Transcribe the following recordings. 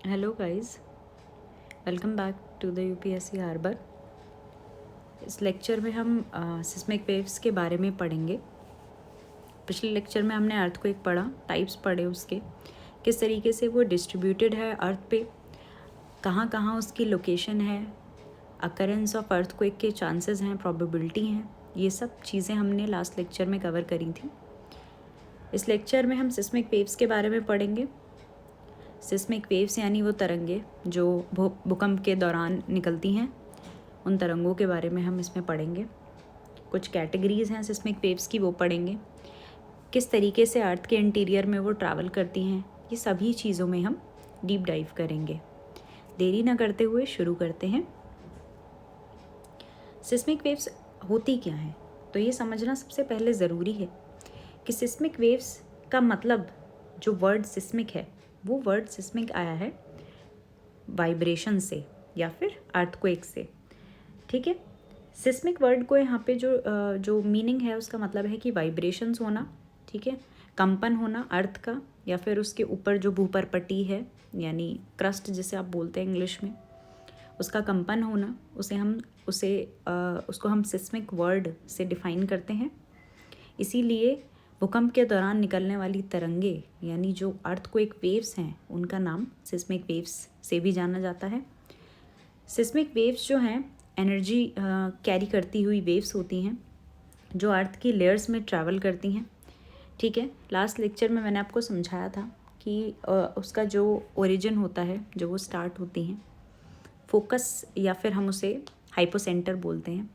Hello guys, welcome back to the UPSC harbour. इस lecture में हम सिस्मिक वेव्स के बारे में पढ़ेंगे। पिछले लेक्चर में हमने अर्थक्वेक पढ़ा, टाइप्स पढ़े उसके, किस तरीके से वो डिस्ट्रीब्यूटेड है अर्थ पे, कहाँ कहाँ उसकी लोकेशन है, अकरेंस ऑफ अर्थक्वेक के चांसेस हैं, प्रोबेबिलिटी हैं, ये सब चीज़ें हमने लास्ट लेक्चर में कवर करी थी। इस लेक्चर में हम सिस्मिक वेव्स के बारे में पढ़ेंगे। सिस्मिक वेव्स यानी वो तरंगे जो भूकंप के दौरान निकलती हैं, उन तरंगों के बारे में हम इसमें पढ़ेंगे। कुछ कैटेगरीज़ हैं सिस्मिक वेव्स की, वो पढ़ेंगे। किस तरीके से अर्थ के इंटीरियर में वो ट्रैवल करती हैं, ये सभी चीज़ों में हम डीप डाइव करेंगे। देरी ना करते हुए शुरू करते हैं। सिस्मिक वेव्स होती क्या हैं, तो ये समझना सबसे पहले ज़रूरी है कि सिस्मिक वेव्स का मतलब, जो वर्ड सिस्मिक है, वो वर्ड सिस्मिक आया है वाइब्रेशन से या फिर अर्थक्वेक से। ठीक है, सिस्मिक वर्ड को यहाँ पे जो मीनिंग है उसका मतलब है कि वाइब्रेशंस होना, ठीक है, कंपन होना अर्थ का, या फिर उसके ऊपर जो भूपर्पटी है यानी क्रस्ट जिसे आप बोलते हैं इंग्लिश में, उसका कंपन होना, उसको हम सिस्मिक वर्ड से डिफाइन करते हैं। इसीलिए भूकंप के दौरान निकलने वाली तरंगे यानी जो अर्थक्वेक वेव्स हैं, उनका नाम सिस्मिक वेव्स से भी जाना जाता है। सिस्मिक वेव्स जो हैं एनर्जी कैरी करती हुई वेव्स होती हैं जो अर्थ की लेयर्स में ट्रैवल करती हैं। ठीक है, लास्ट लेक्चर में मैंने आपको समझाया था कि उसका जो ओरिजिन होता है, जो वो स्टार्ट होती हैं फोकस, या फिर हम उसे हाइपोसेंटर बोलते हैं,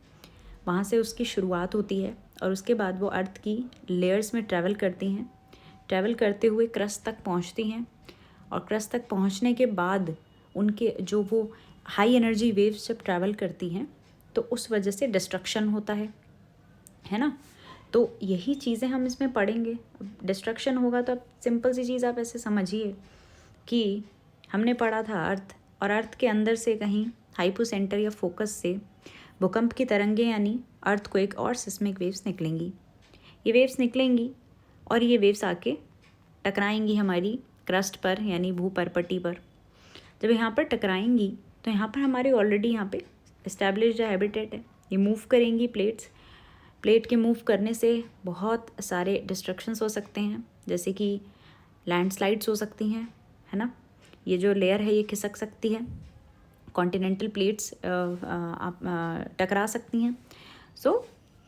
वहाँ से उसकी शुरुआत होती है और उसके बाद वो अर्थ की लेयर्स में ट्रैवल करती हैं। ट्रैवल करते हुए क्रस्ट तक पहुँचती हैं और क्रस्ट तक पहुँचने के बाद उनके जो वो हाई एनर्जी वेव्स जब ट्रैवल करती हैं तो उस वजह से डिस्ट्रक्शन होता है ना। तो यही चीज़ें हम इसमें पढ़ेंगे। डिस्ट्रक्शन होगा तो अब सिंपल सी चीज़ आप ऐसे समझिए कि हमने पढ़ा था अर्थ, और अर्थ के अंदर से कहीं हाइपोसेंटर या फोकस से भूकंप की तरंगें यानी अर्थक्वेक और सिस्मिक वेव्स निकलेंगी। ये वेव्स निकलेंगी और ये वेव्स आके टकराएंगी हमारी क्रस्ट पर यानी भूपर्पटी पर। जब यहाँ पर टकराएंगी तो यहाँ पर हमारे ऑलरेडी यहाँ पे इस्टेब्लिश्ड हैबिटेट है, ये मूव करेंगी प्लेट के मूव करने से बहुत सारे डिस्ट्रक्शंस हो सकते हैं, जैसे कि लैंडस्लाइड्स हो सकती हैं, है ना। ये जो लेयर है ये खिसक सकती है, कॉन्टिनेंटल प्लेट्स टकरा सकती हैं। सो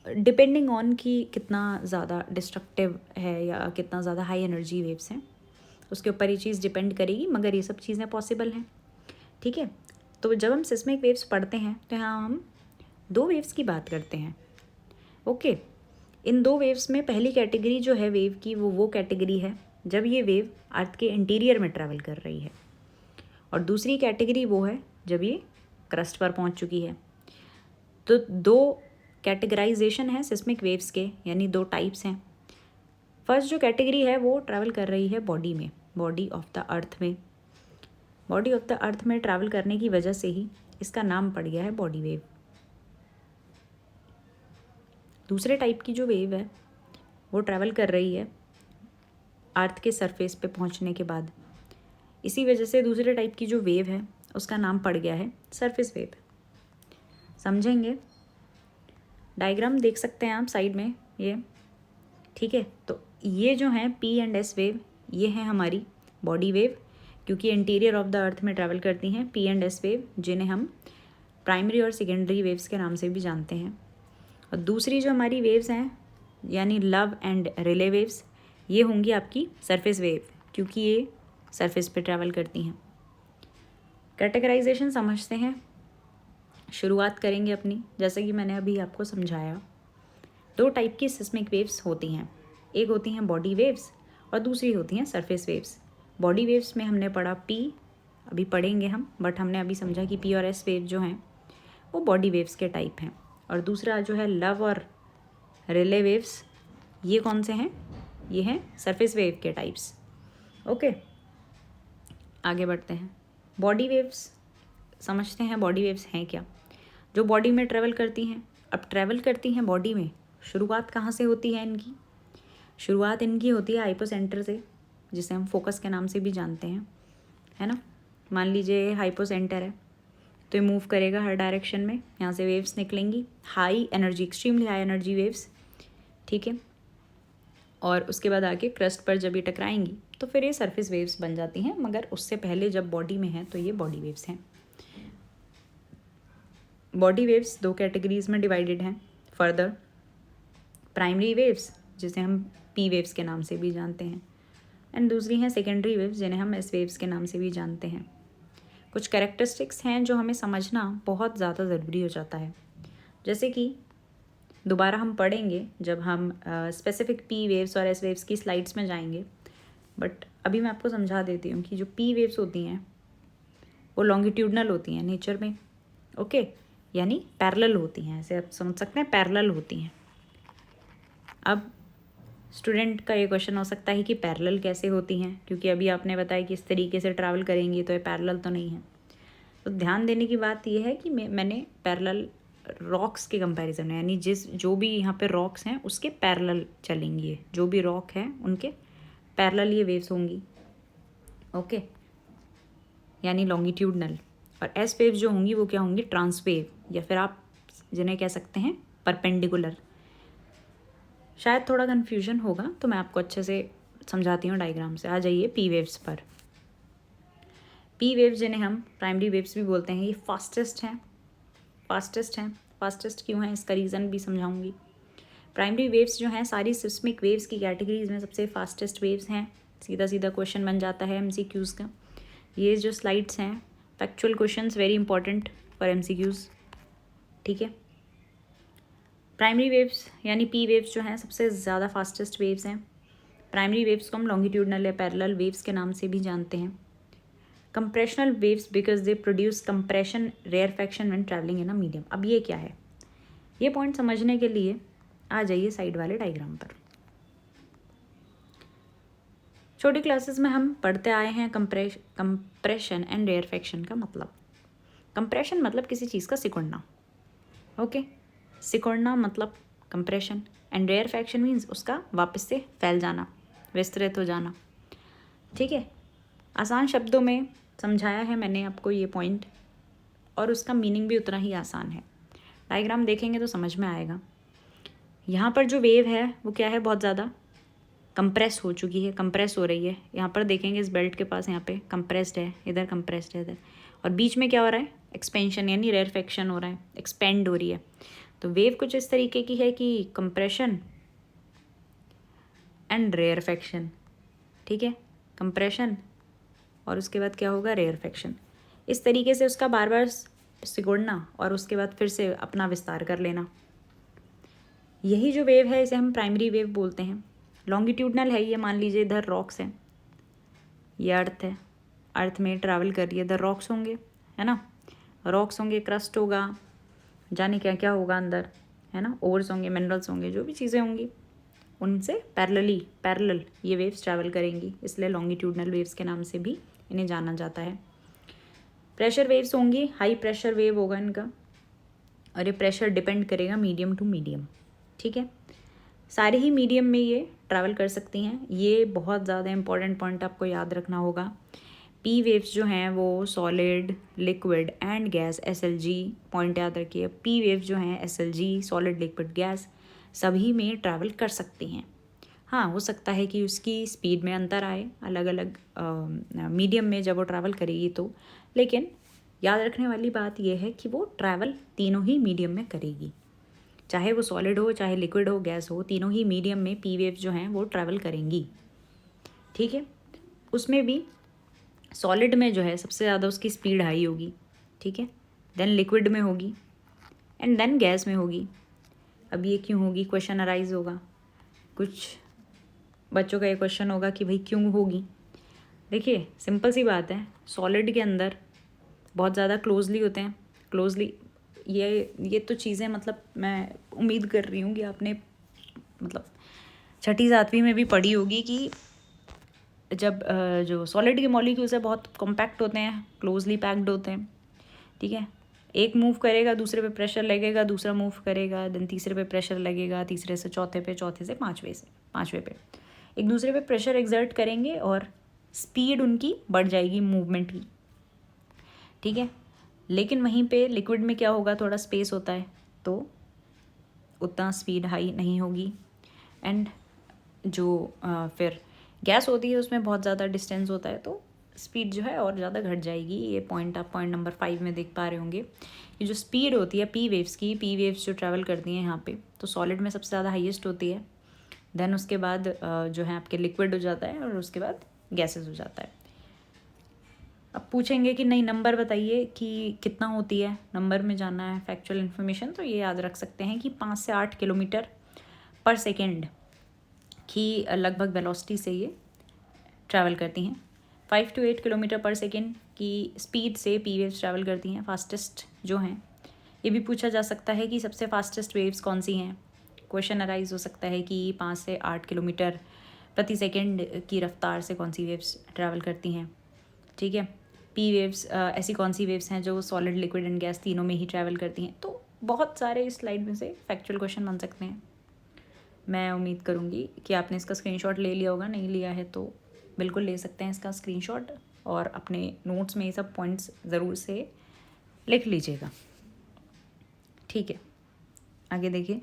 डिपेंडिंग ऑन कि कितना ज़्यादा डिस्ट्रक्टिव है या कितना ज़्यादा हाई एनर्जी वेव्स हैं, उसके ऊपर ये चीज़ डिपेंड करेगी, मगर ये सब चीज़ें पॉसिबल हैं। ठीक है, तो जब हम सिस्मिक वेव्स पढ़ते हैं तो यहाँ हम दो वेव्स की बात करते हैं। ओके, इन दो वेव्स में पहली कैटेगरी जो है वेव की, वो कैटेगरी है जब ये वेव अर्थ के इंटीरियर में ट्रैवल कर रही है, और दूसरी कैटेगरी वो है जब ये क्रस्ट पर पहुंच चुकी है। तो दो कैटेगराइजेशन है सिस्मिक वेव्स के, यानी दो टाइप्स हैं। फर्स्ट जो कैटेगरी है वो ट्रैवल कर रही है बॉडी में, बॉडी ऑफ द अर्थ में। बॉडी ऑफ द अर्थ में ट्रैवल करने की वजह से ही इसका नाम पड़ गया है बॉडी वेव। दूसरे टाइप की जो वेव है वो ट्रैवल कर रही है अर्थ के सरफेस पे पहुंचने के बाद, इसी वजह से दूसरे टाइप की जो वेव है उसका नाम पड़ गया है सरफेस वेव। समझेंगे, डायग्राम देख सकते हैं आप साइड में ये। ठीक है, तो ये जो हैं पी एंड एस वेव, ये हैं हमारी बॉडी वेव, क्योंकि इंटीरियर ऑफ द अर्थ में ट्रैवल करती हैं। पी एंड एस वेव, जिन्हें हम प्राइमरी और सेकेंडरी वेव्स के नाम से भी जानते हैं। और दूसरी जो हमारी वेव्स हैं यानी लव एंड रिले वेव्स, ये होंगी आपकी सरफेस वेव, क्योंकि ये सरफेस पे ट्रैवल करती हैं। कैटेगराइजेशन समझते हैं, शुरुआत करेंगे अपनी। जैसे कि मैंने अभी आपको समझाया, दो टाइप की सिस्मिक वेव्स होती हैं, एक होती हैं बॉडी वेव्स और दूसरी होती हैं सरफेस वेव्स। बॉडी वेव्स में हमने पढ़ा पी, अभी पढ़ेंगे हम, बट हमने अभी समझा कि पी और एस वेव जो हैं वो बॉडी वेव्स के टाइप हैं। और दूसरा जो है लव और रिले वेव्स, ये कौन से हैं, ये हैं सरफेस वेव के टाइप्स। ओके, आगे बढ़ते हैं। बॉडी वेव्स समझते हैं, बॉडी वेव्स हैं क्या, जो बॉडी में ट्रैवल करती हैं। अब ट्रैवल करती हैं बॉडी में, शुरुआत कहाँ से होती है इनकी, शुरुआत इनकी होती है हाइपोसेंटर से, जिसे हम फोकस के नाम से भी जानते हैं, है ना। मान लीजिए हाइपो सेंटर है, तो ये मूव करेगा हर डायरेक्शन में, यहाँ से वेव्स निकलेंगी, high energy, extremely high energy waves, ठीक है। और उसके बाद आके क्रस्ट पर जब ये टकराएंगी तो फिर ये सरफेस वेव्स बन जाती हैं, मगर उससे पहले जब बॉडी में है तो ये बॉडी वेव्स हैं। बॉडी वेव्स 2 कैटेगरीज में डिवाइडेड हैं फर्दर। प्राइमरी वेव्स जिसे हम पी वेव्स के नाम से भी जानते हैं, एंड दूसरी हैं सेकेंडरी वेव्स जिन्हें हम एस वेव्स के नाम से भी जानते हैं। कुछ कैरेक्टरिस्टिक्स हैं जो हमें समझना बहुत ज़्यादा ज़रूरी हो जाता है, जैसे कि दोबारा हम पढ़ेंगे जब हम स्पेसिफिक पी वेव्स और एस वेव्स की स्लाइड्स में जाएंगे, बट अभी मैं आपको समझा देती हूँ कि जो पी वेव्स होती हैं वो लॉन्गिट्यूडनल होती हैं नेचर में, ओके, यानी पैरेलल होती हैं, ऐसे आप समझ सकते हैं, पैरेलल होती हैं। अब स्टूडेंट का ये क्वेश्चन हो सकता है कि पैरेलल कैसे होती हैं, क्योंकि अभी आपने बताया कि इस तरीके से ट्रैवल करेंगी तो ये पैरेलल तो नहीं है। तो ध्यान देने की बात ये है कि मैंने पैरेलल रॉक्स के कंपैरिजन में, यानी जो भी यहाँ पे रॉक्स हैं उसके पैरेलल चलेंगी, ये जो भी रॉक हैं उनके पैरेलल ये वेव्स होंगी, ओके, यानी लॉन्गिट्यूडनल। और एस वेव जो होंगी वो क्या होंगी, ट्रांसवेव, या फिर आप जिन्हें कह सकते हैं परपेंडिकुलर। शायद थोड़ा कन्फ्यूजन होगा तो मैं आपको अच्छे से समझाती हूँ डायग्राम से। आ जाइए पी वेव्स पर। पी वेव्स जिन्हें हम प्राइमरी वेव्स भी बोलते हैं, ये फास्टेस्ट हैं। फास्टेस्ट क्यों हैं इसका रीज़न भी समझाऊंगी। प्राइमरी वेव्स जो हैं सारी सिस्मिक वेव्स की कैटेगरीज में सबसे फास्टेस्ट वेव्स हैं। सीधा सीधा क्वेश्चन बन जाता है एमसीक्यूज़ का। ये जो स्लाइड्स हैं factual questions, very important for MCQs, ठीक है। प्राइमरी वेव्स यानी पी वेव्स जो हैं सबसे ज़्यादा फास्टेस्ट वेव्स हैं। प्राइमरी वेव्स को हम लॉन्गिट्यूडनल या पैरेलल वेव्स के नाम से भी जानते हैं। Compressional waves because they produce compression rarefaction when travelling in a medium. अब ये क्या है, ये पॉइंट समझने के लिए आ जाइए साइड वाले डायग्राम पर। छोटी क्लासेस में हम पढ़ते आए हैं कंप्रेशन एंड रेयरफैक्शन का मतलब। कंप्रेशन मतलब किसी चीज़ का सिकुड़ना, ओके, सिकुड़ना मतलब कंप्रेशन, एंड रेयरफैक्शन मीन्स उसका वापस से फैल जाना, विस्तृत हो जाना, ठीक है। आसान शब्दों में समझाया है मैंने आपको ये पॉइंट, और उसका मीनिंग भी उतना ही आसान है। डायग्राम देखेंगे तो समझ में आएगा। यहाँ पर जो वेव है वो क्या है, बहुत ज़्यादा कंप्रेस हो चुकी है, कंप्रेस हो रही है। यहाँ पर देखेंगे इस बेल्ट के पास, यहाँ पे कंप्रेस्ड है, इधर कंप्रेस्ड है इधर, और बीच में क्या हो रहा है, एक्सपेंशन यानी रेयरफैक्शन हो रहा है, एक्सपेंड हो रही है। तो वेव कुछ इस तरीके की है कि कंप्रेशन एंड रेयरफैक्शन, ठीक है, कंप्रेशन और उसके बाद क्या होगा, रेयरफैक्शन। इस तरीके से उसका बार बार सिकुड़ना और उसके बाद फिर से अपना विस्तार कर लेना, यही जो वेव है इसे हम प्राइमरी वेव बोलते हैं। लॉन्गिट्यूडनल है ये, मान लीजिए इधर रॉक्स हैं, ये अर्थ है, अर्थ में ट्रैवल कर रही है, इधर रॉक्स होंगे, है ना, रॉक्स होंगे, क्रस्ट होगा, जाने क्या क्या होगा अंदर, है ना, ओर्स होंगे, मिनरल्स होंगे, जो भी चीज़ें होंगी उनसे पैरेलल ये वेव्स ट्रैवल करेंगी, इसलिए लॉन्गिट्यूडनल वेव्स के नाम से भी इन्हें जाना जाता है। प्रेशर वेव्स होंगी, हाई प्रेशर वेव होगा इनका, और ये प्रेशर डिपेंड करेगा मीडियम टू मीडियम, ठीक है। सारे ही मीडियम में ये ट्रैवल कर सकती हैं। ये बहुत ज़्यादा इंपॉर्टेंट पॉइंट आपको याद रखना होगा। पी वेव्स जो हैं वो solid, liquid and gas, SLG point याद रखिए। पी वेव्स जो हैं SLG, सॉलिड, लिक्विड, गैस सभी में ट्रैवल कर सकती हैं। हाँ, हो सकता है कि उसकी स्पीड में अंतर आए अलग अलग मीडियम में जब वो ट्रैवल करेगी तो, लेकिन याद रखने वाली बात यह है कि वो ट्रैवल तीनों ही मीडियम में करेगी, चाहे वो सॉलिड हो, चाहे लिक्विड हो, गैस हो, तीनों ही मीडियम में पी वेव्स जो हैं वो ट्रैवल करेंगी, ठीक है। उसमें भी सॉलिड में जो है सबसे ज़्यादा उसकी स्पीड हाई होगी, ठीक है, देन लिक्विड में होगी एंड देन गैस में होगी। अब ये क्यों होगी, क्वेश्चन अराइज होगा, कुछ बच्चों का ये क्वेश्चन होगा कि भाई क्यों होगी। देखिए सिंपल सी बात है, सॉलिड के अंदर बहुत ज़्यादा क्लोजली होते हैं, क्लोजली ये तो चीज़ें मतलब मैं उम्मीद कर रही हूँ कि आपने मतलब 6ठी 7वीं में भी पढ़ी होगी कि जब जो सॉलिड के मॉलिक्यूल्स है बहुत कॉम्पैक्ट होते हैं, क्लोजली पैक्ड होते हैं, ठीक है। एक मूव करेगा, दूसरे पे प्रेशर लगेगा, दूसरा मूव करेगा, देन तीसरे पे प्रेशर लगेगा, तीसरे से चौथे पे, चौथे से पाँचवें पे एक दूसरे पे प्रेशर एक्सर्ट करेंगे और स्पीड उनकी बढ़ जाएगी मूवमेंट की, ठीक है। लेकिन वहीं पे लिक्विड में क्या होगा, थोड़ा स्पेस होता है तो उतना स्पीड हाई नहीं होगी। एंड जो फिर गैस होती है उसमें बहुत ज़्यादा डिस्टेंस होता है तो स्पीड जो है और ज़्यादा घट जाएगी। ये पॉइंट आप पॉइंट नंबर 5 में देख पा रहे होंगे। ये जो स्पीड होती है पी वेव्स की, पी वेव्स जो ट्रैवल करती हैं यहाँ पे, तो सॉलिड में सबसे ज़्यादा हाईएस्ट होती है। देन उसके बाद जो है आपके लिक्विड हो जाता है और उसके बाद गैसेस हो जाता है। अब पूछेंगे कि नहीं नंबर बताइए कि कितना होती है, नंबर में जाना है फैक्चुअल इन्फॉर्मेशन, तो ये याद रख सकते हैं कि 5 से 8 किलोमीटर पर सेकेंड की लगभग वेलोसिटी से ये ट्रैवल करती हैं। 5 to 8 किलोमीटर पर सेकेंड की स्पीड से पी वेव्स ट्रैवल करती हैं, फास्टेस्ट जो हैं। ये भी पूछा जा सकता है कि सबसे फास्टेस्ट वेव्स कौन सी हैं। क्वेश्चन अराइज हो सकता है कि 5 से 8 किलोमीटर प्रति सेकेंड की रफ्तार से कौन सी वेव्स ट्रैवल करती हैं। ठीक है, पी वेव्स ऐसी कौन सी वेव्स हैं जो सॉलिड, लिक्विड एंड गैस तीनों में ही ट्रैवल करती हैं। तो बहुत सारे इस स्लाइड में से फैक्चुअल क्वेश्चन बन सकते हैं। मैं उम्मीद करूँगी कि आपने इसका स्क्रीनशॉट ले लिया होगा, नहीं लिया है तो बिल्कुल ले सकते हैं इसका स्क्रीनशॉट और अपने नोट्स में ये सब पॉइंट्स ज़रूर से लिख लीजिएगा। ठीक है, आगे देखिए,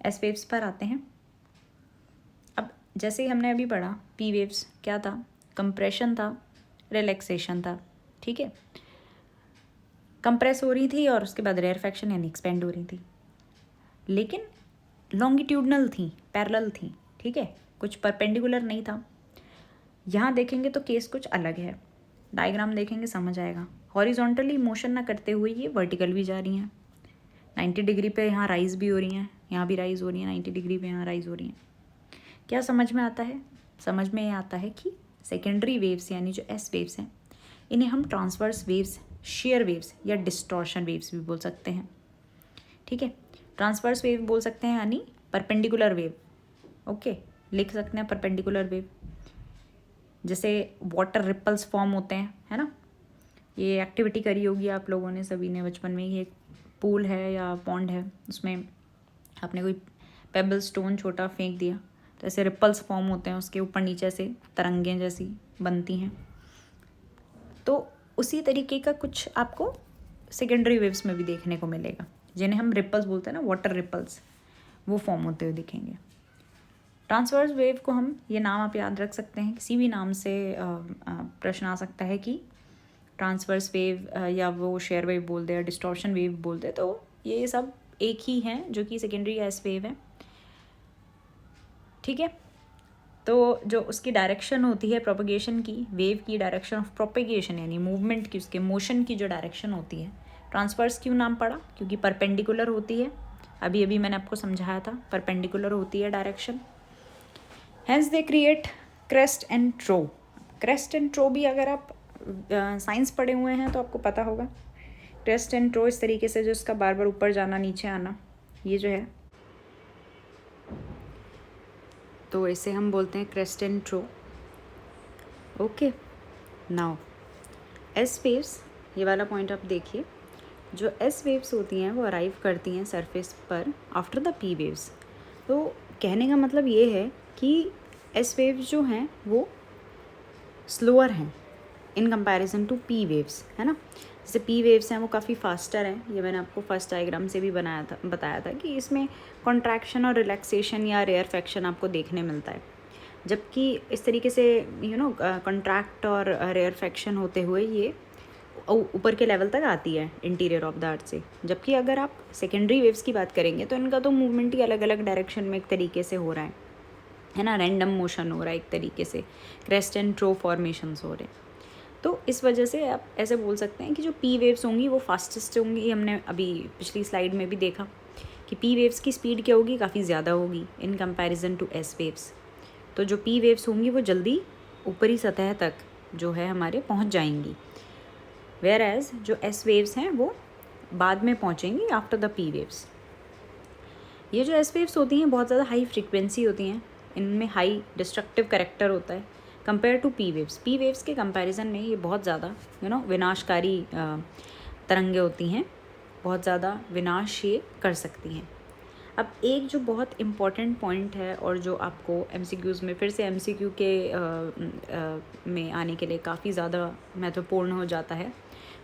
एस वेव्स पर आते हैं। अब जैसे ही हमने अभी पढ़ा, पी वेव्स क्या था, कंप्रेशन था, रिलैक्सेशन था। ठीक है, कंप्रेस हो रही थी और उसके बाद रेयरफेक्शन यानी एक्सपेंड हो रही थी, लेकिन लॉन्गिट्यूडनल थी, पैरेलल थी। ठीक है, कुछ परपेंडिकुलर नहीं था। यहाँ देखेंगे तो केस कुछ अलग है, डायग्राम देखेंगे समझ आएगा। हॉरिजॉन्टली मोशन ना करते हुए ये वर्टिकल भी जा रही हैं, 90 डिग्री पे यहाँ राइज भी हो रही हैं, यहाँ भी राइज हो रही हैं, 90 डिग्री पे यहाँ राइज हो रही हैं। क्या समझ में आता है? समझ में ये आता है कि सेकेंडरी वेव्स यानी जो एस वेव्स हैं, इन्हें हम ट्रांसवर्स वेव्स, शेयर वेव्स या डिस्टॉर्शन वेव्स भी बोल सकते हैं। ठीक है, ट्रांसवर्स वेव बोल सकते हैं यानी परपेंडिकुलर वेव। ओके, लिख सकते हैं परपेंडिकुलर वेव। जैसे वाटर रिपल्स फॉर्म होते हैं, है ना। ये एक्टिविटी करी होगी आप लोगों ने, सभी ने बचपन में। ये एक पूल है या पॉन्ड है, उसमें आपने कोई पेबल स्टोन छोटा फेंक दिया तो ऐसे रिपल्स फॉर्म होते हैं, उसके ऊपर नीचे से तरंगें जैसी बनती हैं। तो उसी तरीके का कुछ आपको सेकेंडरी वेव्स में भी देखने को मिलेगा, जिन्हें हम रिपल्स बोलते हैं ना, वाटर रिपल्स, वो फॉर्म होते हुए दिखेंगे। ट्रांसवर्स वेव को हम, ये नाम आप याद रख सकते हैं, किसी भी नाम से प्रश्न आ सकता है कि ट्रांसवर्स वेव या वो शेयर वेव बोल दे या डिस्टॉर्शन वेव बोल दे, तो ये सब एक ही हैं जो कि सेकेंडरी एस वेव है। ठीक है, तो जो उसकी डायरेक्शन होती है प्रोपगेशन की, वेव की डायरेक्शन ऑफ प्रोपगेशन यानी मूवमेंट की, उसके मोशन की जो डायरेक्शन होती है, ट्रांसवर्स क्यों नाम पड़ा, क्योंकि परपेंडिकुलर होती है। अभी अभी मैंने आपको समझाया था, परपेंडिकुलर होती है direction. Hence they create crest and trough. Crest and trough भी अगर आप साइंस पढ़े हुए हैं तो आपको पता होगा। क्रेस्ट एंड ट्रो इस तरीके से जो इसका बार बार ऊपर जाना नीचे आना, ये जो है, तो इसे हम बोलते हैं crest and trough. Okay, now S waves, ये वाला पॉइंट आप देखिए, जो एस वेव्स होती हैं वो अराइव करती हैं सरफेस पर आफ्टर द पी वेव्स। तो कहने का मतलब ये है कि एस वेव्स जो हैं वो स्लोअर हैं in comparison to P waves, है ना। जैसे पी वेव्स हैं वो काफ़ी फास्टर हैं, ये मैंने आपको फर्स्ट डायग्राम से भी बताया था कि इसमें कॉन्ट्रैक्शन और रिलैक्सेशन या रेयरफेक्शन आपको देखने मिलता है, जबकि इस तरीके से कॉन्ट्रैक्ट और रेयरफेक्शन होते हुए ये ऊपर के लेवल तक आती है इंटीरियर ऑफ द अर्थ से। जबकि अगर आप सेकेंडरी वेव्स की बात करेंगे तो इनका तो मूवमेंट ही अलग अलग डायरेक्शन में एक तरीके से हो रहा है ना, रैंडम मोशन हो रहा है एक तरीके से, क्रेस्ट एंड ट्रो फॉर्मेशंस हो रहे हैं। तो इस वजह से आप ऐसे बोल सकते हैं कि जो पी वेव्स होंगी वो फास्टेस्ट होंगी। हमने अभी पिछली स्लाइड में भी देखा कि पी वेव्स की स्पीड क्या होगी, काफ़ी ज़्यादा होगी in comparison to S waves. तो जो पी वेव्स होंगी वो जल्दी ऊपरी सतह तक जो है हमारे पहुंच जाएंगी, वेयर एज जो एस वेव्स हैं वो बाद में पहुंचेंगी आफ्टर द पी वेव्स। ये जो एस वेव्स होती हैं बहुत ज़्यादा हाई फ्रीक्वेंसी होती हैं, इनमें हाई डिस्ट्रक्टिव कैरेक्टर होता है compare to P waves. P waves के कंपैरिजन में ये बहुत ज़्यादा विनाशकारी तरंगें होती हैं, बहुत ज़्यादा विनाश ये कर सकती हैं। अब एक जो बहुत इम्पॉर्टेंट पॉइंट है और जो आपको एमसीक्यूज़ में, फिर से एमसीक्यू के में आने के लिए काफ़ी ज़्यादा महत्वपूर्ण हो जाता है,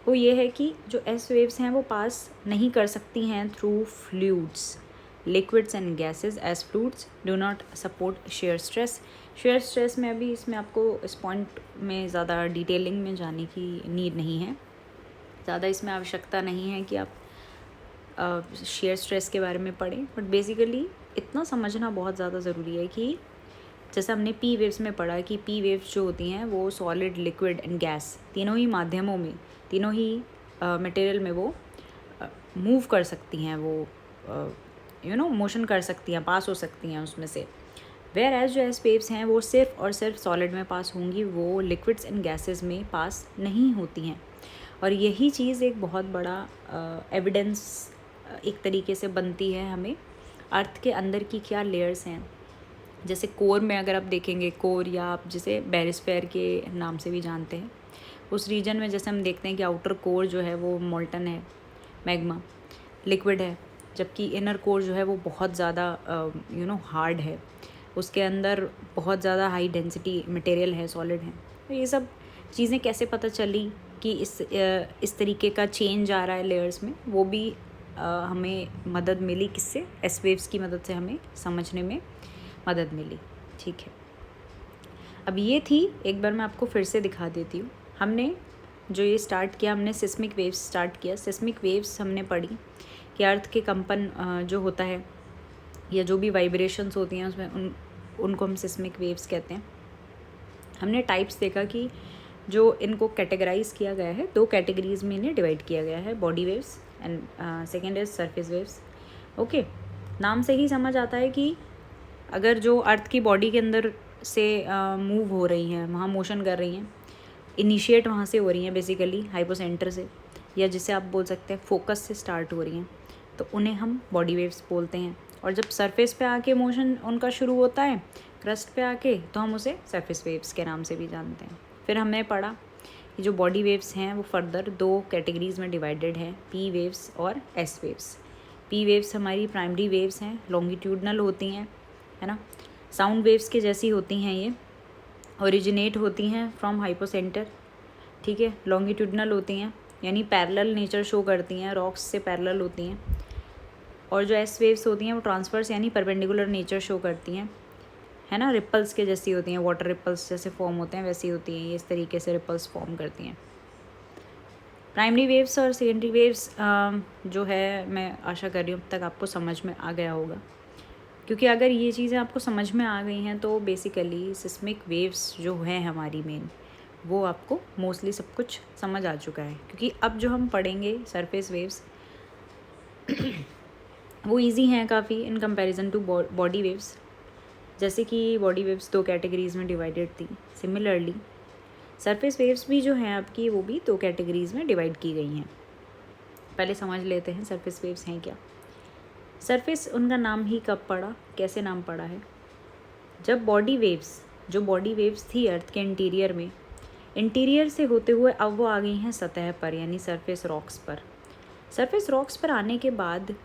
वो ये है कि जो एस वेव्स हैं वो पास नहीं कर सकती हैं through fluids, liquids and gases, as fluids do not support shear stress. Shear stress में अभी इसमें आपको इस पॉइंट में ज़्यादा डिटेलिंग में जाने की नीड नहीं है, ज़्यादा इसमें आवश्यकता नहीं है कि आप शेयर स्ट्रेस के बारे में पढ़ें, बट बेसिकली इतना समझना बहुत ज़्यादा ज़रूरी है कि जैसे हमने पी वेव्स में पढ़ा कि पी वेव्स जो होती हैं वो सॉलिड, लिक्विड एंड गैस तीनों ही माध्यमों में, तीनों ही मटेरियल में वो मूव कर सकती हैं, वो मोशन कर सकती हैं, पास हो सकती हैं उसमें से। वेयर एज जो एस वेव्स हैं वो सिर्फ और सिर्फ सॉलिड में पास होंगी, वो लिक्विड्स एंड गैसेस में पास नहीं होती हैं। और यही चीज़ एक बहुत बड़ा एविडेंस एक तरीके से बनती है हमें अर्थ के अंदर की क्या लेयर्स हैं। जैसे कोर में अगर आप देखेंगे, कोर या आप जिसे बैरिस्फेयर के नाम से भी जानते हैं, उस रीजन में जैसे हम देखते हैं कि आउटर कोर जो है वो मोल्टन है, मैग्मा लिक्विड है, जबकि इनर कोर जो है वो बहुत ज़्यादा हार्ड है, उसके अंदर बहुत ज़्यादा हाई डेंसिटी मटेरियल है, सॉलिड है। तो ये सब चीज़ें कैसे पता चली कि इस तरीके का चेंज आ रहा है लेयर्स में, वो भी हमें मदद मिली किससे, एस वेव्स की मदद से हमें समझने में मदद मिली। ठीक है, अब ये थी, एक बार मैं आपको फिर से दिखा देती हूँ। हमने जो ये स्टार्ट किया, हमने सिस्मिक वेव्स स्टार्ट किया। सिस्मिक वेव्स हमने पढ़ी कि अर्थ के कंपन जो होता है या जो भी वाइब्रेशंस होती हैं उसमें उनको हम सिस्मिक वेव्स कहते हैं। हमने टाइप्स देखा कि जो इनको कैटेगराइज किया गया है, 2 कैटेगरीज में इन्हें डिवाइड किया गया है, body waves and second is surface waves. Okay, नाम से ही समझ आता है कि अगर जो अर्थ की बॉडी के अंदर से मूव हो रही हैं, वहाँ मोशन कर रही हैं, इनिशिएट वहाँ से हो रही हैं बेसिकली हाइपोसेंटर से, या जिसे आप बोल सकते हैं फोकस से स्टार्ट हो रही हैं, तो उन्हें हम बॉडी वेव्स बोलते हैं। और जब सरफेस पे आके मोशन उनका शुरू होता है, क्रस्ट पे आके, तो हम उसे सरफेस वेव्स के नाम से भी जानते हैं। फिर हमने पढ़ा कि जो बॉडी वेव्स हैं वो फर्दर 2 कैटेगरीज में डिवाइडेड है, पी वेव्स और एस वेव्स। पी वेव्स हमारी प्राइमरी वेव्स हैं, लॉन्गिट्यूडनल होती हैं, है ना, साउंड वेव्स के जैसी होती हैं, ये ओरिजिनेट होती हैं फ्रॉम हाइपोसेंटर। ठीक है, लॉन्गिट्यूडनल होती हैं यानी पैरेलल नेचर शो करती हैं, रॉक्स से पैरेलल होती हैं। और जो एस वेव्स होती हैं वो ट्रांसवर्स यानी परपेंडिकुलर नेचर शो करती हैं, है ना, रिपल्स के जैसी होती हैं, वाटर रिपल्स जैसे फॉर्म होते हैं वैसी होती हैं ये, इस तरीके से रिपल्स फॉर्म करती हैं। प्राइमरी वेव्स और सेकेंडरी वेव्स जो है, मैं आशा कर रही हूँ अब तक आपको समझ में आ गया होगा, क्योंकि अगर ये चीज़ें आपको समझ में आ गई हैं तो बेसिकली सिस्मिक वेव्स जो हैं हमारी मेन, वो आपको मोस्टली सब कुछ समझ आ चुका है। क्योंकि अब जो हम पढ़ेंगे सरफेस वेव्स वो इजी हैं काफ़ी in comparison to body waves. जैसे कि बॉडी वेव्स 2 कैटेगरीज़ में डिवाइडेड थी, सिमिलरली सरफेस वेव्स भी जो हैं आपकी वो भी 2 कैटेगरीज़ में डिवाइड की गई हैं। पहले समझ लेते हैं सरफेस वेव्स हैं क्या। सरफेस उनका नाम ही कब पड़ा, कैसे नाम पड़ा है, जब बॉडी वेव्स थी अर्थ के इंटीरियर में, इंटीरियर से होते हुए अब वो आ गई हैं सतह पर यानी सरफेस रॉक्स पर। सरफेस रॉक्स पर आने के बाद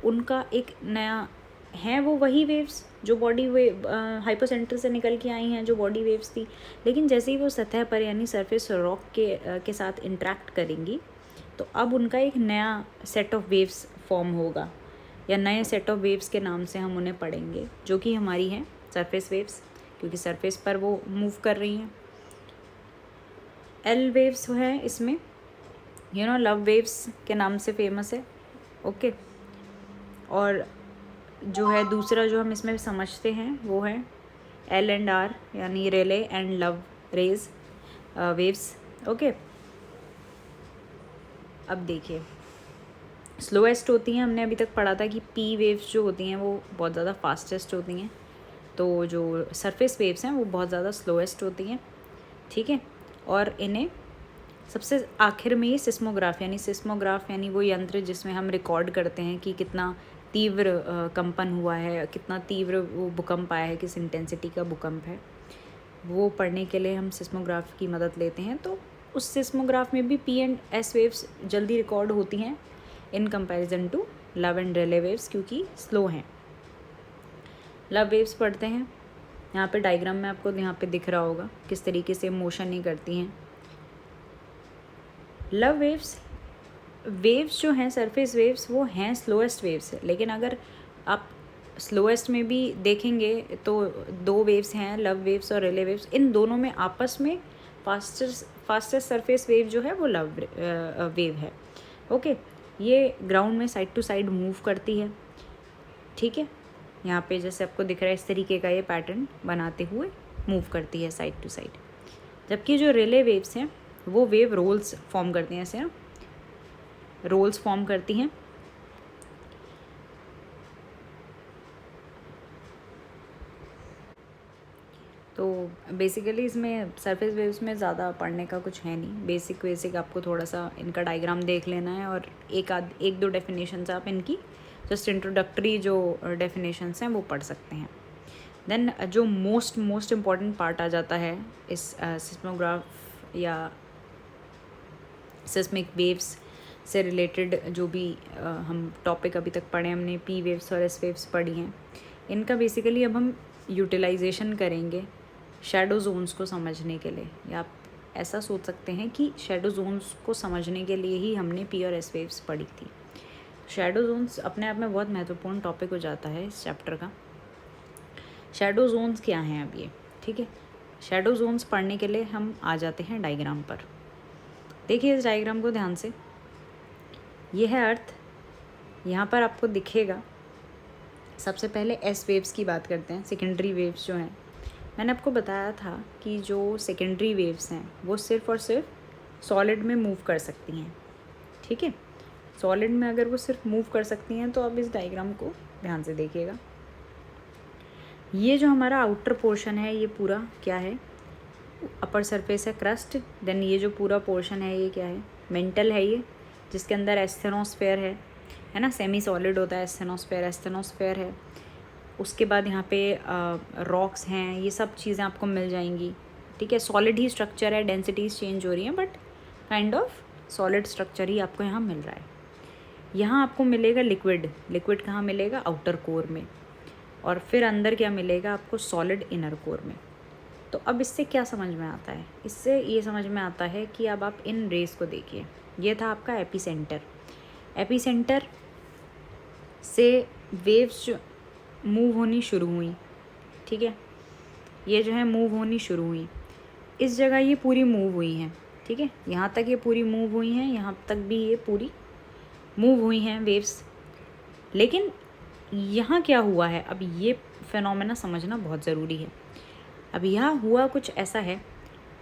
उनका एक नया है, वो वही वेव्स जो बॉडी वेव हाइपोसेंटर से निकल के आई हैं, जो बॉडी वेव्स थी, लेकिन जैसे ही वो सतह पर यानी सरफेस रॉक के साथ इंटरेक्ट करेंगी तो अब उनका एक नया सेट ऑफ वेव्स फॉर्म होगा, या नए सेट ऑफ वेव्स के नाम से हम उन्हें पढ़ेंगे, जो कि हमारी हैं सरफेस वेव्स, क्योंकि सरफेस पर वो मूव कर रही हैं। एल वेव्स है इसमें, लव वेव्स के नाम से फेमस है। ओके, और जो है दूसरा जो हम इसमें समझते हैं वो है एल एंड आर यानी Rayleigh and love rays waves. Okay, अब देखिए, स्लोएस्ट होती हैं, हमने अभी तक पढ़ा था कि पी वेव्स जो होती हैं वो बहुत ज़्यादा फास्टेस्ट होती हैं, तो जो सरफेस वेव्स हैं वो बहुत ज़्यादा स्लोएस्ट होती हैं। ठीक है, और इन्हें सबसे आखिर में ये सिस्मोग्राफ यानी वो यंत्र जिसमें हम रिकॉर्ड करते हैं कि कितना तीव्र कंपन हुआ है, कितना तीव्र वो भूकंप आया है, किस इंटेंसिटी का भूकंप है, वो पढ़ने के लिए हम सिस्मोग्राफ की मदद लेते हैं। तो उस सिस्मोग्राफ में भी पी एंड एस वेव्स जल्दी रिकॉर्ड होती हैं in comparison to love and Rayleigh waves, क्योंकि स्लो हैं। लव वेव्स पढ़ते हैं, यहाँ पे डायग्राम में आपको यहाँ पे दिख रहा होगा किस तरीके से मोशन ही करती हैं। लव वेव्स, वेव्स जो हैं सरफेस वेव्स वो हैं स्लोएस्ट वेव्स है, लेकिन अगर आप स्लोएस्ट में भी देखेंगे तो दो वेव्स हैं, लव वेव्स और रिले वेव्स। इन दोनों में आपस में फास्टेस्ट सरफेस वेव जो है वो लव वेव है। ओके, ये ग्राउंड में साइड टू साइड मूव करती है, ठीक है। यहाँ पे जैसे आपको दिख रहा है इस तरीके का ये पैटर्न बनाते हुए मूव करती है साइड टू साइड। जबकि जो रिले वेव्स हैं वो वेव रोल्स फॉर्म करती हैं, ऐसे ना रोल्स फॉर्म करती हैं। तो बेसिकली इसमें सरफेस वेव्स में ज़्यादा पढ़ने का कुछ है नहीं, बेसिक आपको थोड़ा सा इनका डायग्राम देख लेना है और एक दो डेफिनेशंस आप इनकी जस्ट इंट्रोडक्टरी जो डेफिनेशंस हैं वो पढ़ सकते हैं। देन जो मोस्ट इम्पॉर्टेंट पार्ट आ जाता है इस सिस्मोग्राफ या सिस्मिक वेव्स से रिलेटेड जो भी हम टॉपिक अभी तक पढ़े, हमने पी वेव्स और एस वेव्स पढ़ी हैं, इनका बेसिकली अब हम यूटिलाइजेशन करेंगे शैडो जोन्स को समझने के लिए। या आप ऐसा सोच सकते हैं कि शैडो जोन्स को समझने के लिए ही हमने पी और एस वेव्स पढ़ी थी। शैडो जोन्स अपने आप में बहुत महत्वपूर्ण टॉपिक हो जाता है इस चैप्टर का। शैडो जोन्स क्या हैं अब ये, ठीक है। शैडो जोन्स पढ़ने के लिए हम आ जाते हैं डायग्राम पर। देखिए इस डायग्राम को ध्यान से, ये है अर्थ। यहाँ पर आपको दिखेगा, सबसे पहले एस वेव्स की बात करते हैं, सेकेंडरी वेव्स जो हैं। मैंने आपको बताया था कि जो सेकेंडरी वेव्स हैं वो सिर्फ़ और सिर्फ सॉलिड में मूव कर सकती हैं, ठीक है। सॉलिड में अगर वो सिर्फ मूव कर सकती हैं तो अब इस डायग्राम को ध्यान से देखिएगा। ये जो हमारा आउटर पोर्शन है ये पूरा क्या है, अपर सरफेस है क्रस्ट। देन ये जो पूरा पोर्शन है ये क्या है, मेंटल है ये, जिसके अंदर एस्थेनोस्फेयर है ना, सेमी सॉलिड होता है एस्थेनोस्फेयर है। उसके बाद यहाँ पे रॉक्स हैं, ये सब चीज़ें आपको मिल जाएंगी, ठीक है। सॉलिड ही स्ट्रक्चर है, डेंसिटीज़ चेंज हो रही हैं but kind of solid structure ही आपको यहाँ मिल रहा है। यहाँ आपको मिलेगा लिक्विड कहाँ मिलेगा, आउटर कोर में। और फिर अंदर क्या मिलेगा आपको, सॉलिड इनर कोर में। तो अब इससे क्या समझ में आता है, इससे ये समझ में आता है कि अब आप इन रेस को देखिए। ये था आपका एपिसेंटर से वेव्स जो मूव होनी शुरू हुई, ठीक है। ये जो है मूव होनी शुरू हुई, इस जगह ये पूरी मूव हुई हैं, ठीक है। यहाँ तक ये पूरी मूव हुई हैं, यहाँ तक भी ये पूरी मूव हुई हैं वेव्स। लेकिन यहाँ क्या हुआ है, अब ये फिनोमेना समझना बहुत ज़रूरी है। अब यहाँ हुआ कुछ ऐसा है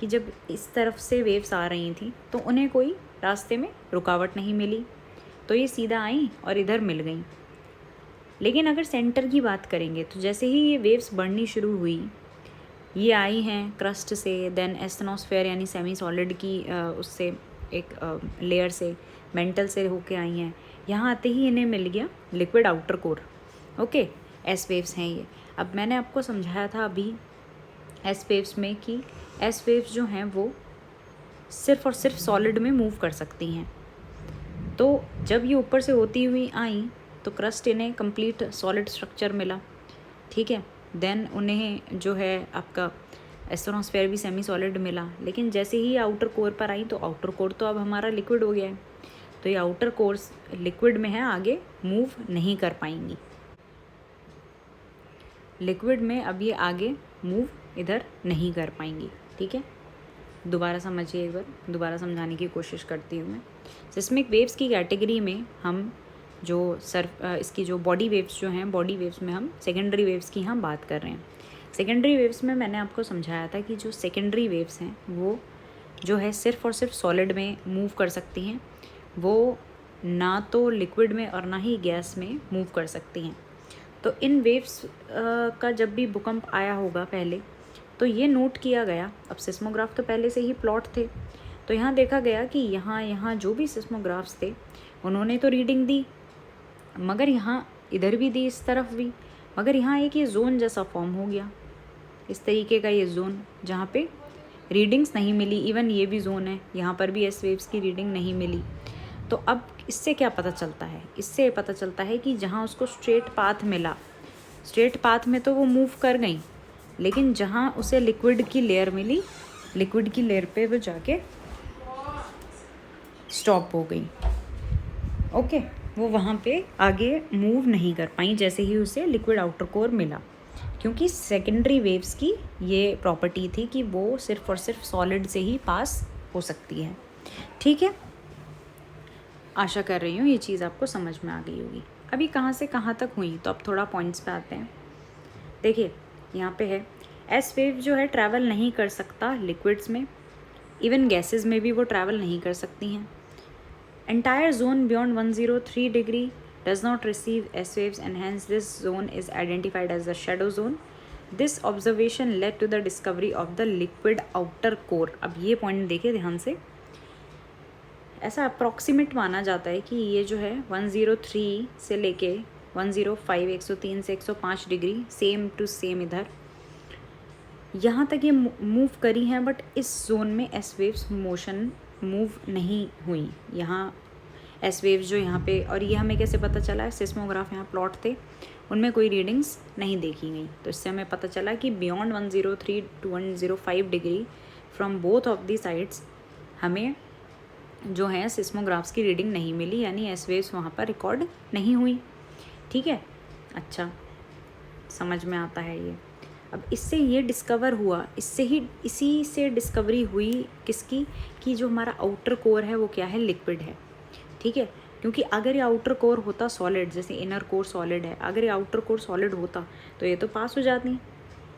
कि जब इस तरफ से वेव्स आ रही थी तो उन्हें कोई रास्ते में रुकावट नहीं मिली, तो ये सीधा आई और इधर मिल गई। लेकिन अगर सेंटर की बात करेंगे तो जैसे ही ये वेव्स बढ़नी शुरू हुई, ये आई हैं क्रस्ट से, देन एस्थेनोस्फेयर यानी सेमी सॉलिड की उससे एक लेयर से, मेंटल से होके आई हैं। यहाँ आते ही इन्हें मिल गया liquid outer core, okay. S waves हैं ये। अब मैंने आपको समझाया था अभी एस वेव्स में कि एस वेव्स जो हैं वो सिर्फ़ और सिर्फ सॉलिड में मूव कर सकती हैं। तो जब ये ऊपर से होती हुई आई तो क्रस्ट इन्हें कंप्लीट सॉलिड स्ट्रक्चर मिला, ठीक है। देन उन्हें जो है आपका एस्थेनोस्फेयर भी सेमी सॉलिड मिला। लेकिन जैसे ही आउटर कोर पर आई तो आउटर कोर तो अब हमारा लिक्विड हो गया है, तो ये आउटर कोर्स लिक्विड में है, आगे मूव नहीं कर पाएंगी। लिक्विड में अब ये आगे मूव इधर नहीं कर पाएंगी, ठीक है। दोबारा समझिए, एक बार दोबारा समझाने की कोशिश करती हूँ मैं। सिस्मिक वेव्स की कैटेगरी में हम जो इसकी जो बॉडी वेव्स जो हैं, बॉडी वेव्स में हम सेकेंडरी वेव्स की हम बात कर रहे हैं। सेकेंडरी वेव्स में मैंने आपको समझाया था कि जो सेकेंडरी वेव्स हैं वो जो है सिर्फ़ और सिर्फ सॉलिड में मूव कर सकती हैं, वो ना तो लिक्विड में और ना ही गैस में मूव कर सकती हैं। तो इन वेव्स का जब भी भूकंप आया होगा पहले, तो ये नोट किया गया। अब सिस्मोग्राफ तो पहले से ही प्लॉट थे, तो यहाँ देखा गया कि यहाँ जो भी सिस्मोग्राफ्स थे उन्होंने तो रीडिंग दी, मगर यहाँ इधर भी दी, इस तरफ भी, मगर यहाँ एक ये जोन जैसा फॉर्म हो गया, इस तरीके का ये जोन जहाँ पे रीडिंग्स नहीं मिली। इवन ये भी जोन है, यहाँ पर भी एस वेव्स की रीडिंग नहीं मिली। तो अब इससे क्या पता चलता है, इससे पता चलता है कि जहाँ उसको स्ट्रेट पाथ मिला, स्ट्रेट पाथ में तो वो मूव कर गई, लेकिन जहाँ उसे लिक्विड की लेयर मिली, लिक्विड की लेयर पे वो जाके स्टॉप हो गई। ओके, वो वहाँ पे आगे मूव नहीं कर पाई जैसे ही उसे लिक्विड आउटर कोर मिला, क्योंकि सेकेंडरी वेव्स की ये प्रॉपर्टी थी कि वो सिर्फ और सिर्फ सॉलिड से ही पास हो सकती है। ठीक है, आशा कर रही हूँ ये चीज़ आपको समझ में आ गई होगी। अभी कहाँ से कहाँ तक हुई, तो अब थोड़ा पॉइंट्स पे आते हैं। देखिए यहाँ पे है एस वेव जो है ट्रैवल नहीं कर सकता लिक्विड्स में, इवन गैसेस में भी वो ट्रैवल नहीं कर सकती हैं। Entire zone beyond 103 degree does not receive S waves and hence this zone is identified as the shadow zone. This observation led to the discovery of the liquid outer core. अब ये point देखिए ध्यान से, ऐसा approximate माना जाता है कि ये जो है 103 से लेके 105, 103 से 105 डिग्री सेम टू सेम इधर यहाँ तक ये मूव करी हैं, बट इस जोन में एस वेव्स मोशन मूव नहीं हुई। यहाँ एस वेव्स जो यहाँ पे, और ये हमें कैसे पता चला है, सिस्मोग्राफ यहाँ प्लॉट थे, उनमें कोई रीडिंग्स नहीं देखी गई, तो इससे हमें पता चला कि beyond 103 to 105 degree from both of the sides हमें जो है सिस्मोग्राफ्स की रीडिंग नहीं मिली, यानी एस वेव्स वहाँ पर रिकॉर्ड नहीं हुई। ठीक है, अच्छा समझ में आता है ये। अब इससे ये डिस्कवर हुआ, इसी से डिस्कवरी हुई किसकी, कि जो हमारा आउटर कोर है वो क्या है, लिक्विड है। ठीक है, क्योंकि अगर ये आउटर कोर होता सॉलिड, जैसे इनर कोर सॉलिड है, अगर ये आउटर कोर सॉलिड होता तो ये तो पास हो जाती,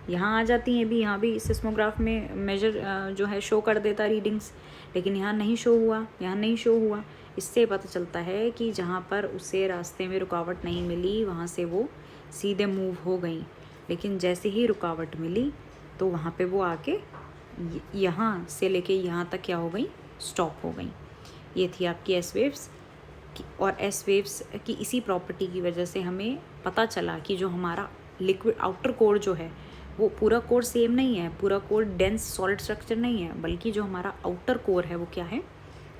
यहाँ आ जाती हैं भी, यहाँ भी सिस्मोग्राफ में मेजर जो है शो कर देता रीडिंग्स, लेकिन यहाँ नहीं शो हुआ, यहाँ नहीं शो हुआ। इससे पता चलता है कि जहाँ पर उसे रास्ते में रुकावट नहीं मिली वहाँ से वो सीधे मूव हो गई, लेकिन जैसे ही रुकावट मिली तो वहाँ पे वो आके यहाँ से लेके यहाँ तक क्या हो गई, स्टॉप हो गई। ये थी आपकी एस वेव्स और एस वेव्स की इसी प्रॉपर्टी की वजह से हमें पता चला कि जो हमारा लिक्विड आउटर कोर जो है वो पूरा कोर सेम नहीं है, पूरा कोर डेंस सॉलिड स्ट्रक्चर नहीं है, बल्कि जो हमारा आउटर कोर है वो क्या है,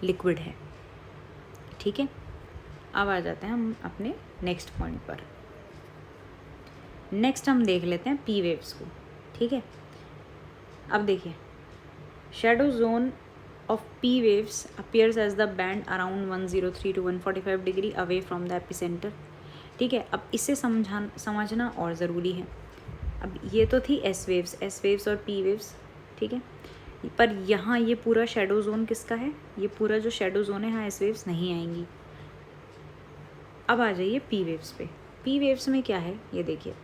लिक्विड है। ठीक है, अब आ जाते हैं हम अपने नेक्स्ट पॉइंट पर। नेक्स्ट हम देख लेते हैं पी वेव्स को। ठीक है, अब देखिए shadow zone of P waves appears as the band around 103 to 145 degree away from the epicenter। ठीक है, अब इसे समझना और ज़रूरी है। अब ये तो थी एस वेव्स और पी वेव्स। ठीक है, पर यहाँ ये पूरा शैडो जोन किसका है, ये पूरा जो शैडो जोन है यहाँ एस वेव्स नहीं आएंगी। अब आ जाइए पी वेव्स पे। पी वेव्स में क्या है ये देखिए,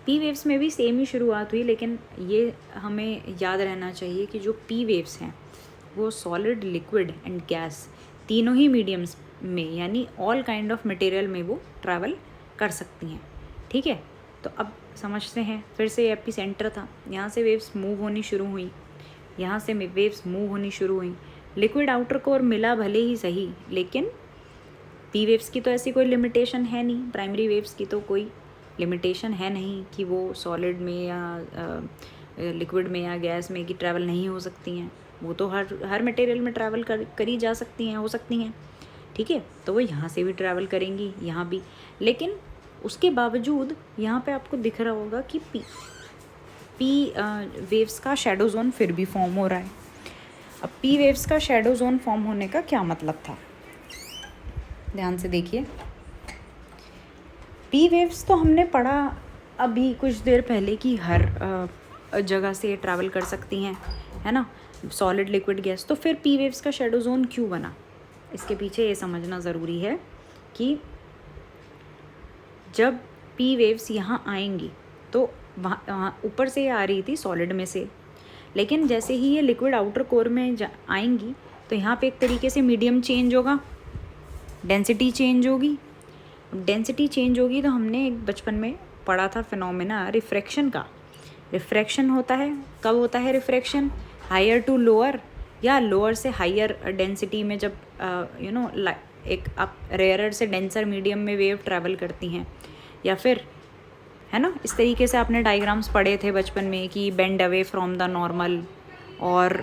पी वेव्स में भी सेम ही शुरुआत हुई, लेकिन ये हमें याद रहना चाहिए कि जो पी वेव्स हैं वो सॉलिड, लिक्विड एंड गैस तीनों ही मीडियम्स में, यानी ऑल काइंड ऑफ मटेरियल में वो ट्रैवल कर सकती हैं। ठीक है, तो अब समझते हैं फिर से एपी सेंटर था, यहाँ से वेव्स मूव होनी शुरू हुई, यहाँ से वेव्स मूव होनी शुरू हुई। लिक्विड आउटर कोर मिला भले ही सही, लेकिन पी वेव्स की तो ऐसी कोई लिमिटेशन है नहीं, प्राइमरी वेव्स की तो कोई लिमिटेशन है नहीं कि वो सॉलिड में या लिक्विड में या गैस में कि ट्रैवल नहीं हो सकती हैं, वो तो हर मटेरियल में ट्रैवल करी जा सकती हैं, हो सकती हैं। ठीक है, तो वो यहाँ से भी ट्रैवल करेंगी, यहाँ भी, लेकिन उसके बावजूद यहाँ पे आपको दिख रहा होगा कि पी वेव्स का शैडो जोन फिर भी फॉर्म हो रहा है। अब पी वेव्स का शैडो जोन फॉर्म होने का क्या मतलब था, ध्यान से देखिए। पी वेव्स तो हमने पढ़ा अभी कुछ देर पहले कि हर जगह से ट्रैवल कर सकती हैं, है ना, सॉलिड, लिक्विड, गैस। तो फिर पी वेव्स का शैडो जोन क्यों बना, इसके पीछे ये समझना ज़रूरी है कि जब पी वेव्स यहाँ आएंगी तो वहाँ ऊपर से ये आ रही थी सॉलिड में से, लेकिन जैसे ही ये लिक्विड आउटर कोर में आएंगी तो यहाँ पे एक तरीके से मीडियम चेंज होगा, डेंसिटी चेंज होगी। डेंसिटी चेंज होगी तो हमने एक बचपन में पढ़ा था फिनोमेना रिफ्रैक्शन का। रिफ्रैक्शन होता है, कब होता है रिफ्रैक्शन, हायर टू लोअर या लोअर से हायर डेंसिटी में, जब एक आप रेयरर से डेंसर मीडियम में वेव ट्रैवल करती हैं, या फिर है ना, इस तरीके से आपने डायग्राम्स पढ़े थे बचपन में कि bend away from the normal और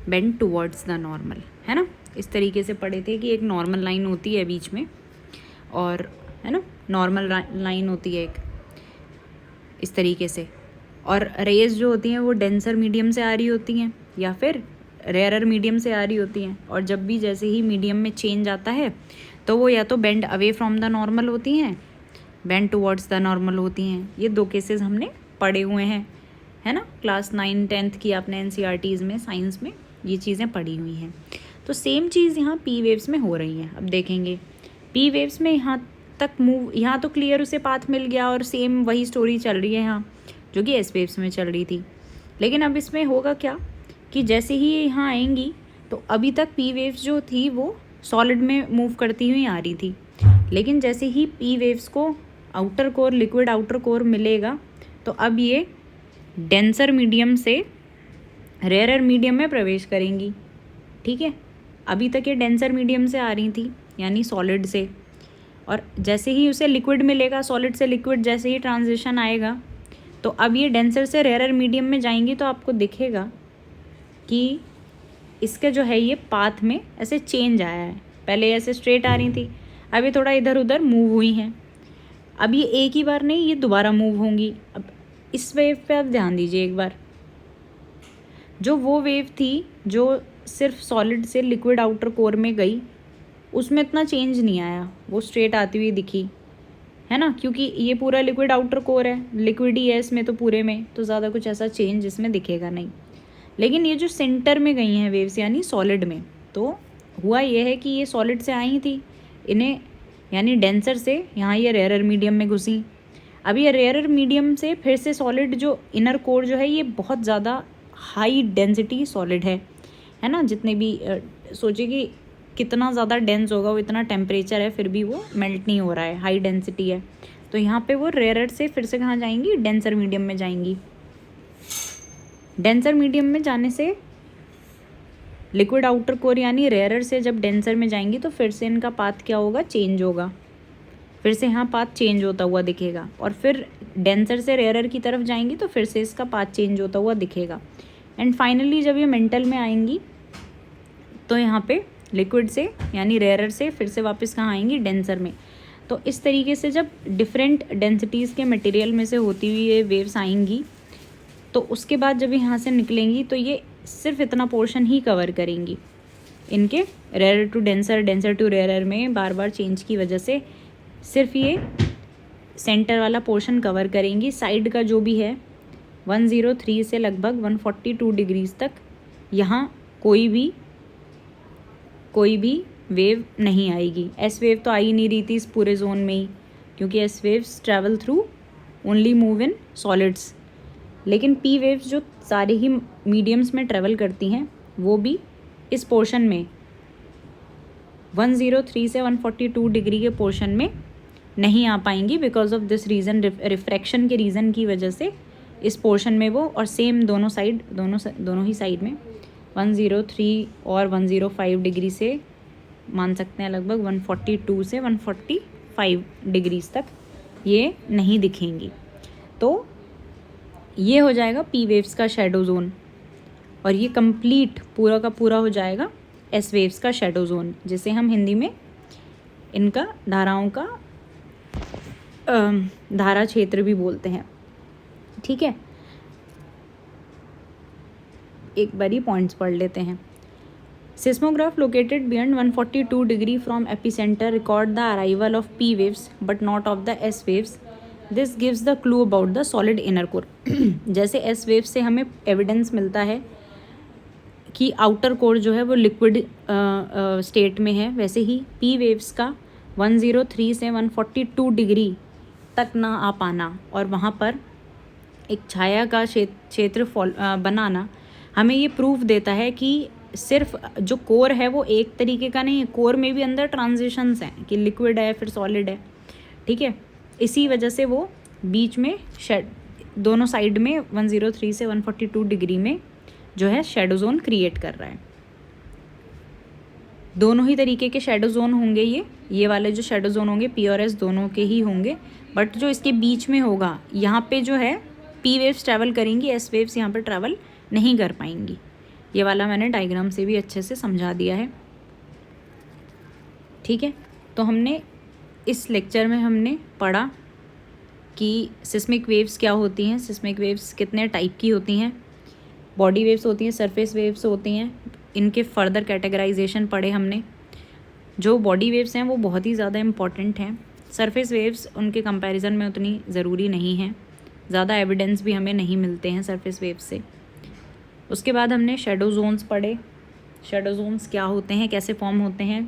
बेंड टुवर्ड्स द नॉर्मल, है ना, इस तरीके से पढ़े थे कि एक नॉर्मल लाइन होती है बीच में, और है ना नॉर्मल लाइन होती है एक, इस तरीके से, और रेज जो होती हैं वो डेंसर मीडियम से आ रही होती हैं, या फिर रेयरर मीडियम से आ रही होती हैं, और जब भी जैसे ही मीडियम में चेंज आता है तो वो या तो bend away from the normal होती हैं, बेंड टुवर्ड्स द नॉर्मल होती हैं। ये 2 केसेस हमने पढ़े हुए हैं, है ना, क्लास 9 10th की आपने NCERTs में साइंस में ये चीज़ें पढ़ी हुई हैं। तो सेम चीज़ यहाँ पी वेव्स में हो रही है। अब देखेंगे पी वेव्स में यहाँ तक मूव, यहाँ तो क्लियर उसे पाथ मिल गया और सेम वही स्टोरी चल रही है यहाँ जो कि एस वेव्स में चल रही थी। लेकिन अब इसमें होगा क्या कि जैसे ही ये यहाँ आएंगी तो अभी तक पी वेव्स जो थी वो सॉलिड में मूव करती हुई आ रही थी, लेकिन जैसे ही पी वेव्स को outer core, liquid outer core मिलेगा तो अब ये डेंसर मीडियम से रेयरर मीडियम में प्रवेश करेंगी। ठीक है, अभी तक ये डेंसर मीडियम से आ रही थी यानी सॉलिड से, और जैसे ही उसे लिक्विड मिलेगा, सॉलिड से लिक्विड जैसे ही ट्रांजिशन आएगा तो अब ये डेंसर से रेयरर मीडियम में जाएंगी। तो आपको दिखेगा कि इसका जो है ये पाथ में ऐसे चेंज आया है। पहले ऐसे स्ट्रेट आ रही थी, अब ये थोड़ा इधर उधर मूव हुई हैं। अब ये एक ही बार नहीं, ये दोबारा मूव होंगी। अब इस वेव पे आप ध्यान दीजिए एक बार, जो वो वेव थी जो सिर्फ सॉलिड से लिक्विड आउटर कोर में गई उसमें इतना चेंज नहीं आया, वो स्ट्रेट आती हुई दिखी, है ना, क्योंकि ये पूरा लिक्विड आउटर कोर है, लिक्विड ही है इसमें तो पूरे में, तो ज़्यादा कुछ ऐसा चेंज इसमें दिखेगा नहीं। लेकिन ये जो सेंटर में गई हैं वेव्स यानी सॉलिड में, तो हुआ ये है कि ये सॉलिड से आई थी, इन्हें यानी डेंसर से यहाँ ये रेयरर मीडियम में घुसी। अब ये रेयरर मीडियम से फिर से सॉलिड जो इनर कोर जो है ये बहुत ज़्यादा हाई डेंसिटी सॉलिड है ना, जितने भी सोचिए कि कितना ज़्यादा डेंस होगा, वो इतना टेम्परेचर है फिर भी वो मेल्ट नहीं हो रहा है, हाई डेंसिटी है। तो यहाँ पे वो रेयरर से फिर से कहाँ जाएंगी, डेंसर मीडियम में जाएंगी। डेंसर मीडियम में जाने से लिक्विड आउटर कोर यानी रेयरर से जब डेंसर में जाएंगी तो फिर से इनका पाथ क्या होगा, चेंज होगा, फिर से यहाँ पाथ चेंज होता हुआ दिखेगा। और फिर डेंसर से रेयरर की तरफ जाएंगी तो फिर से इसका पाथ चेंज होता हुआ दिखेगा। एंड फाइनली जब ये मेंटल में आएंगी तो यहाँ पे लिक्विड से यानी रेयरर से फिर से वापस कहाँ आएंगी, डेंसर में। तो इस तरीके से जब डिफरेंट डेंसिटीज़ के मटेरियल में से होती हुई ये वेव्स आएंगी तो उसके बाद जब यहाँ से निकलेंगी तो ये सिर्फ इतना पोर्शन ही कवर करेंगी। इनके rarer to denser, denser to rarer में बार बार चेंज की वजह से सिर्फ ये सेंटर वाला पोर्शन कवर करेंगी। साइड का जो भी है 103 से लगभग 142 डिग्रीज तक यहाँ कोई भी वेव नहीं आएगी। एस वेव तो आ ही नहीं रही थी इस पूरे जोन में ही, क्योंकि S waves travel through only move in solids. लेकिन पी वेव्स जो सारे ही मीडियम्स में ट्रैवल करती हैं वो भी इस पोर्शन में 103 से 142 डिग्री के पोर्शन में नहीं आ पाएंगी because of this reason, refraction के रीज़न की वजह से इस पोर्शन में वो, और सेम दोनों ही साइड में 103 और 105 डिग्री से मान सकते हैं लगभग 142 से 145 डिग्रीज तक ये नहीं दिखेंगी। तो ये हो जाएगा पी वेव्स का शैडो जोन, और ये कंप्लीट पूरा का पूरा हो जाएगा एस वेव्स का शैडो जोन, जिसे हम हिंदी में इनका धाराओं का धारा क्षेत्र भी बोलते हैं। ठीक है, एक बारी पॉइंट्स पढ़ लेते हैं। Seismograph located beyond 142 degree from epicenter record the arrival of P waves but not of the S waves. This gives the clue about the solid inner core. जैसे S waves से हमें एविडेंस मिलता है कि outer core जो है वो liquid state में है, वैसे ही P waves का 103 से 142 डिग्री तक ना आ पाना और वहाँ पर एक छाया का क्षेत्र बनाना हमें ये प्रूफ देता है कि सिर्फ जो कोर है वो एक तरीके का नहीं है, कोर में भी अंदर ट्रांजिशंस हैं कि लिक्विड है फिर सॉलिड है। ठीक है, इसी वजह से वो बीच में दोनों साइड में 103 से 142 डिग्री में जो है शैडो जोन क्रिएट कर रहा है। दोनों ही तरीके के शैडो जोन होंगे, ये वाले जो शैडो जोन होंगे पी और एस दोनों के ही होंगे, बट जो इसके बीच में होगा यहाँ पे जो है पी वेव्स ट्रैवल करेंगी, एस वेव्स यहाँ पर ट्रैवल नहीं कर पाएंगी। ये वाला मैंने डायग्राम से भी अच्छे से समझा दिया है। ठीक है, तो हमने इस लेक्चर में हमने पढ़ा कि सिस्मिक वेव्स क्या होती हैं, सिस्मिक वेव्स कितने टाइप की होती हैं, बॉडी वेव्स होती हैं, सरफेस वेव्स होती हैं, इनके फर्दर कैटेगराइजेशन पढ़े हमने। जो बॉडी वेव्स हैं वो बहुत ही ज़्यादा इम्पॉर्टेंट हैं, सरफेस वेव्स उनके कंपैरिजन में उतनी ज़रूरी नहीं हैं, ज़्यादा एविडेंस भी हमें नहीं मिलते हैं सरफेस वेव्स से। उसके बाद हमने शेडो जोन्स पढ़े। शेडो जोन्स क्या होते हैं, कैसे फॉर्म होते हैं,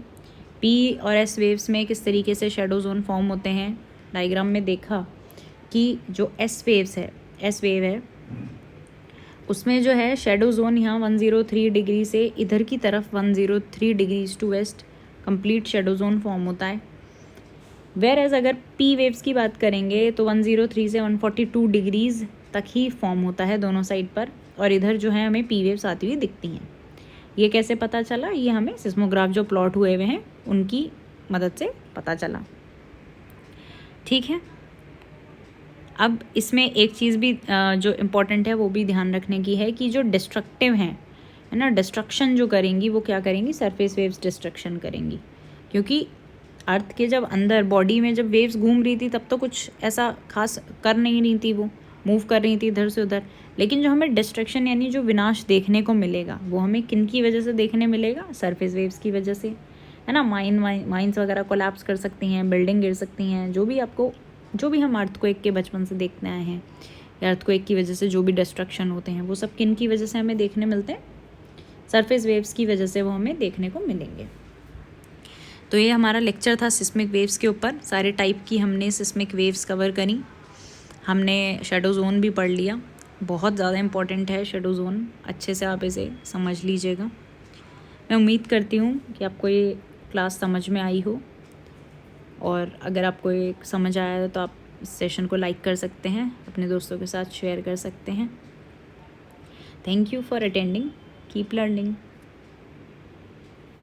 पी और एस वेव्स में किस तरीके से शेडो जोन फॉर्म होते हैं। डायग्राम में देखा कि जो एस वेव है उसमें जो है शेडो जोन यहाँ 103 डिग्री से इधर की तरफ 103 degrees to west complete shadow zone form होता है। वेयर एज अगर पी वेव्स की बात करेंगे तो 103 से 142 डिग्रीज तक ही फॉर्म होता है दोनों साइड पर, और इधर जो है हमें पी वेव्स आती हुई दिखती हैं। ये कैसे पता चला, ये हमें सिस्मोग्राफ जो प्लॉट हुए हुए हैं उनकी मदद से पता चला। ठीक है, अब इसमें एक चीज़ भी जो इम्पोर्टेंट है वो भी ध्यान रखने की है कि जो डिस्ट्रक्टिव हैं, है ना, डिस्ट्रक्शन जो करेंगी वो क्या करेंगी, सरफेस वेव्स डिस्ट्रक्शन करेंगी। क्योंकि अर्थ के जब अंदर बॉडी में जब वेव्स घूम रही थी तब तो कुछ ऐसा खास कर नहीं रही थी, वो मूव कर रही थी इधर से उधर। लेकिन जो हमें डिस्ट्रक्शन यानी जो विनाश देखने को मिलेगा वो हमें किन की वजह से देखने मिलेगा, सरफेस वेव्स की वजह से, है ना। माइंस वगैरह कोलैप्स कर सकती हैं, बिल्डिंग गिर सकती हैं, जो भी हम अर्थक्वेक के बचपन से देखते आए हैं, या अर्थक्वेक की वजह से जो भी डिस्ट्रक्शन होते हैं वो सब किन की वजह से हमें देखने मिलते हैं, सरफेस वेव्स की वजह से वो हमें देखने को मिलेंगे। तो ये हमारा लेक्चर था सिस्मिक वेव्स के ऊपर। सारे टाइप की हमने सिस्मिक वेव्स कवर करी, हमने शेडो जोन भी पढ़ लिया। बहुत ज़्यादा इम्पॉर्टेंट है शेडो जोन, अच्छे से आप इसे समझ लीजिएगा। मैं उम्मीद करती हूँ कि आपको ये क्लास समझ में आई हो, और अगर आपको ये समझ आया तो आप इस सेशन को लाइक कर सकते हैं, अपने दोस्तों के साथ शेयर कर सकते हैं। Thank you for attending, keep learning.